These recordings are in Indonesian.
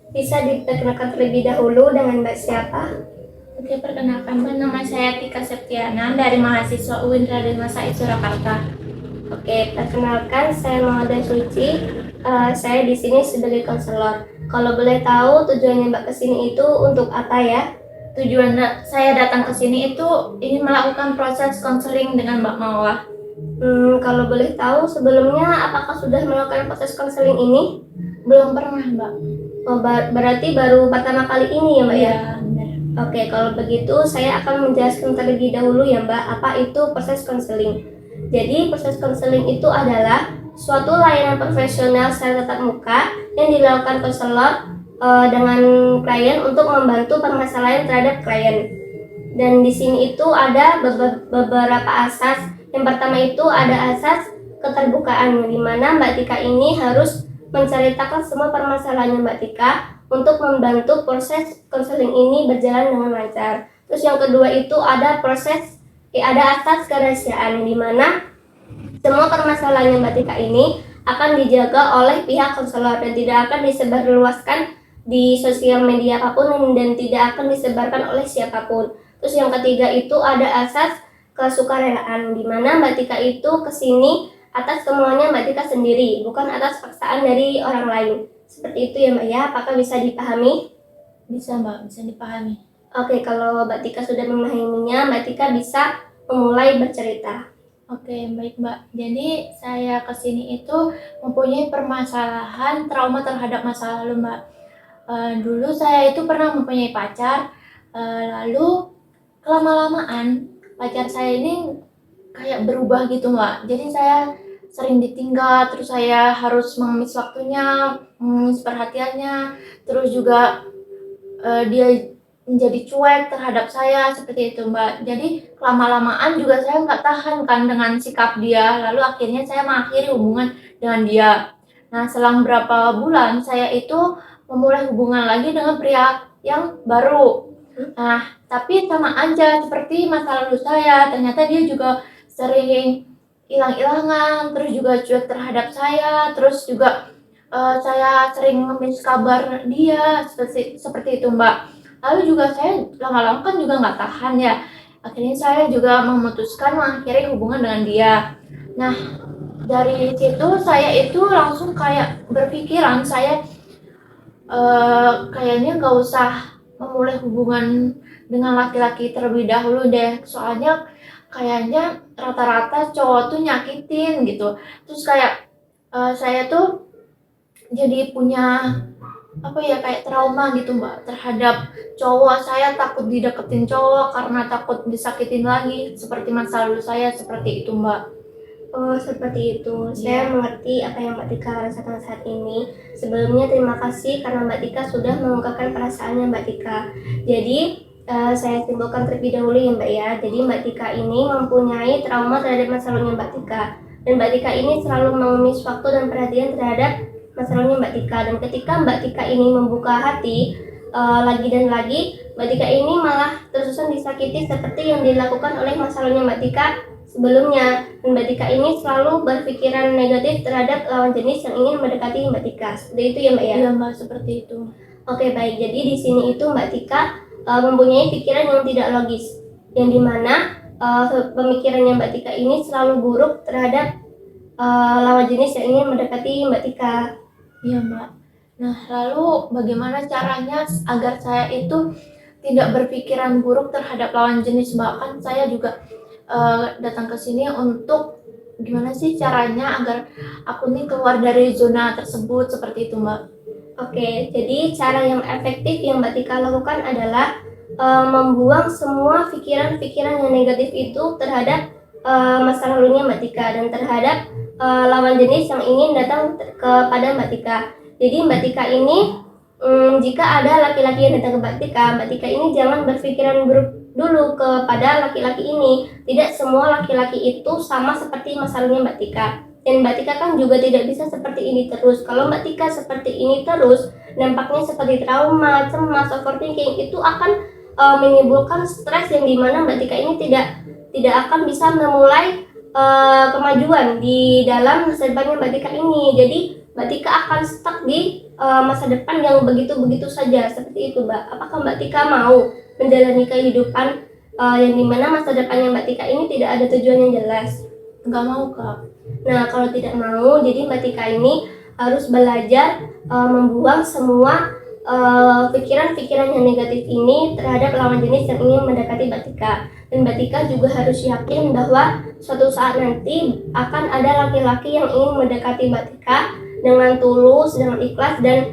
Bisa diperkenalkan terlebih dahulu dengan Mbak siapa? Oke, perkenalkan Mbak, nama saya Tika Septiana dari mahasiswa UIN Raden Said Surakarta. Oke, perkenalkan saya Muhammad Suci. Saya di sini sebagai konselor. Kalau boleh tahu tujuannya Mbak kesini itu untuk apa ya? Tujuan saya datang ke sini itu ingin melakukan proses konseling dengan Mbak Mawar. Kalau boleh tahu sebelumnya apakah sudah melakukan proses konseling ini? Belum pernah Mbak. Oh, berarti baru pertama kali ini ya Mbak ya? Iya, benar. Oke, kalau begitu saya akan menjelaskan terlebih dahulu ya Mbak, apa itu proses konseling. Jadi proses konseling itu adalah suatu layanan profesional secara tatap muka yang dilakukan konselor dengan klien untuk membantu permasalahan terhadap klien. Dan di sini itu ada beberapa asas. Yang pertama itu ada asas keterbukaan, di mana Mbak Tika ini harus menceritakan semua permasalahannya Mbak Tika untuk membantu proses konseling ini berjalan dengan lancar. Terus yang kedua itu ada asas kerahasiaan, di mana semua permasalahannya Mbak Tika ini akan dijaga oleh pihak konselor dan tidak akan disebarluaskan di sosial media apapun dan tidak akan disebarkan oleh siapapun. Terus yang ketiga itu ada asas kesukarelaan, di mana Mbak Tika itu kesini atas kemauannya Mbak Tika sendiri, bukan atas paksaan dari orang lain. Seperti itu ya Mbak ya, apakah bisa dipahami? Bisa Mbak, bisa dipahami. Oke, kalau Mbak Tika sudah memahaminya, Mbak Tika bisa memulai bercerita. Oke, baik Mbak. Jadi saya kesini itu mempunyai permasalahan trauma terhadap masa lalu Mbak. Dulu saya itu pernah mempunyai pacar, lalu kelama-lamaan pacar saya ini kayak berubah gitu Mbak. Jadi saya sering ditinggal, terus saya harus mengemis waktunya, mengemis perhatiannya, terus juga dia menjadi cuek terhadap saya seperti itu Mbak. Jadi lama-lamaan juga saya nggak tahan kan dengan sikap dia, lalu akhirnya saya mengakhiri hubungan dengan dia. Nah, selang berapa bulan saya itu memulai hubungan lagi dengan pria yang baru. Nah, tapi sama aja seperti masa lalu saya, ternyata dia juga sering hilang-hilangan, terus juga cuek terhadap saya, terus juga saya sering nge-miss kabar dia seperti itu Mbak. Lalu juga saya lama-lama kan juga nggak tahan ya. Akhirnya saya juga memutuskan mengakhiri hubungan dengan dia. Nah, dari situ saya itu langsung kayak berpikiran saya kayaknya nggak usah memulai hubungan dengan laki-laki terlebih dahulu deh. Soalnya kayaknya rata-rata cowok tuh nyakitin gitu. Terus kayak saya tuh jadi punya apa ya kayak trauma gitu Mbak terhadap cowok. Saya takut dideketin cowok karena takut disakitin lagi seperti masa lalu saya seperti itu Mbak. Oh, seperti itu. Saya mengerti apa yang Mbak Tika rasakan saat ini. Sebelumnya terima kasih karena Mbak Tika sudah mengungkapkan perasaannya Mbak Tika. Jadi, saya simpulkan terlebih dahulu ya Mbak ya. Jadi Mbak Tika ini mempunyai trauma terhadap masa lalunya Mbak Tika. Dan Mbak Tika ini selalu mengemis waktu dan perhatian terhadap masa lalunya Mbak Tika. Dan ketika Mbak Tika ini membuka hati lagi dan lagi, Mbak Tika ini malah terus-terusan disakiti seperti yang dilakukan oleh masa lalunya Mbak Tika sebelumnya. Dan Mbak Tika ini selalu berpikiran negatif terhadap lawan jenis yang ingin mendekati Mbak Tika. Seperti itu ya Mbak ya? Iya Mbak, seperti itu. Oke, baik. Jadi di sini itu Mbak Tika mempunyai pikiran yang tidak logis, yang dimana pemikirannya Mbak Tika ini selalu buruk terhadap lawan jenis yang ingin mendekati Mbak Tika. Iya Mbak. Nah, lalu bagaimana caranya agar saya itu tidak berpikiran buruk terhadap lawan jenis Mbak? Kan saya juga datang ke sini untuk gimana sih caranya agar aku nih keluar dari zona tersebut seperti itu Mbak. Oke, jadi cara yang efektif yang Mbak Tika lakukan adalah membuang semua pikiran-pikiran yang negatif itu terhadap masa lalunya Mbak Tika dan terhadap lawan jenis yang ingin datang kepada Mbak Tika. Jadi Mbak Tika ini jika ada laki-laki yang datang ke Mbak Tika ini jangan berpikiran buruk dulu kepada laki-laki ini. Tidak semua laki-laki itu sama seperti masa lalunya Mbak Tika. Dan Mbak Tika kan juga tidak bisa seperti ini terus. Kalau Mbak Tika seperti ini terus, dampaknya seperti trauma, cemas, overthinking itu akan menimbulkan stres yang dimana Mbak Tika ini tidak akan bisa memulai kemajuan di dalam masa depannya Mbak Tika ini. Jadi Mbak Tika akan stuck di masa depan yang begitu-begitu saja seperti itu, Mbak. Apakah Mbak Tika mau menjalani kehidupan yang dimana masa depannya Mbak Tika ini tidak ada tujuan yang jelas? Nggak mau, Kak. Nah, kalau tidak mau, jadi Mbak Tika ini harus belajar membuang semua pikiran-pikiran yang negatif ini terhadap lawan jenis yang ingin mendekati Mbak Tika. Dan Mbak Tika juga harus yakin bahwa suatu saat nanti akan ada laki-laki yang ingin mendekati Mbak Tika dengan tulus, dengan ikhlas, dan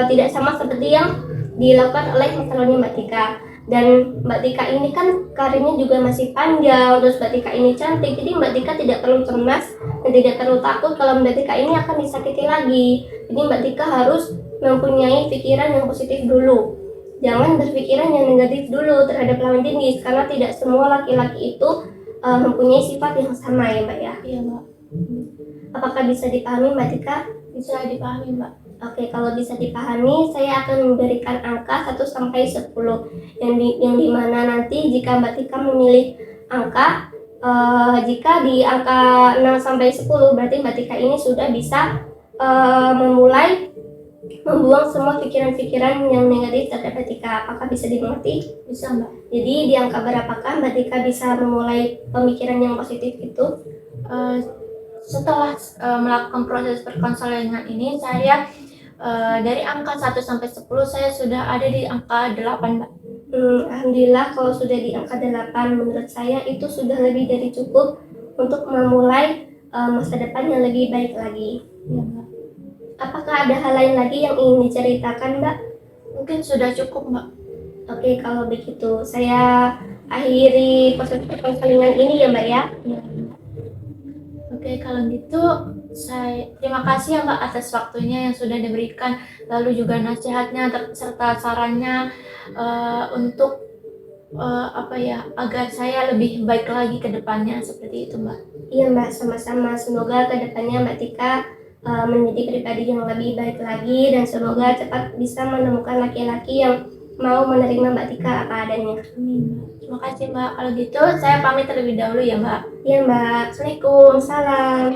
tidak sama seperti yang dilakukan oleh masa lalunya Mbak Tika. Dan Mbak Tika ini kan karirnya juga masih panjang, terus Mbak Tika ini cantik, jadi Mbak Tika tidak perlu cemas dan tidak perlu takut kalau Mbak Tika ini akan disakiti lagi. Jadi Mbak Tika harus mempunyai pikiran yang positif dulu. Jangan berpikiran yang negatif dulu terhadap lawan jenis, karena tidak semua laki-laki itu mempunyai sifat yang sama ya Mbak ya. Iya, Mbak. Apakah bisa dipahami Mbak Tika? Bisa dipahami, Mbak. Oke, kalau bisa dipahami, saya akan memberikan angka 1 sampai 10 yang dimana nanti jika Mbak Tika memilih angka, jika di angka 6 sampai 10 berarti Mbak Tika ini sudah bisa memulai membuang semua pikiran-pikiran yang negatif terhadap Mbak Tika. Apakah bisa dimengerti? Bisa, Mbak. Jadi di angka berapakah Mbak Tika bisa memulai pemikiran yang positif itu? Setelah melakukan proses perkonselingan ini, saya dari angka 1 sampai 10 saya sudah ada di angka 8, Mbak. Alhamdulillah kalau sudah di angka 8, menurut saya itu sudah lebih dari cukup untuk memulai masa depan yang lebih baik lagi. Ya, Mbak. Apakah ada hal lain lagi yang ingin diceritakan, Mbak? Mungkin sudah cukup, Mbak. Oke, kalau begitu saya akhiri proses perkonselingan ini ya, Mbak ya. Ya, Mbak. Oke, kalau gitu saya terima kasih ya Mbak atas waktunya yang sudah diberikan, lalu juga nasihatnya serta sarannya untuk agar saya lebih baik lagi ke depannya, seperti itu Mbak. Iya Mbak, sama-sama. Semoga ke depannya Mbak Tika menjadi pribadi yang lebih baik lagi, dan semoga cepat bisa menemukan laki-laki yang mau menerima Mbak Tika apa adanya. Amin, Mbak. Terima kasih Mbak. Kalau gitu saya pamit terlebih dahulu ya Mbak. Iya Mbak. Assalamualaikum. Salam.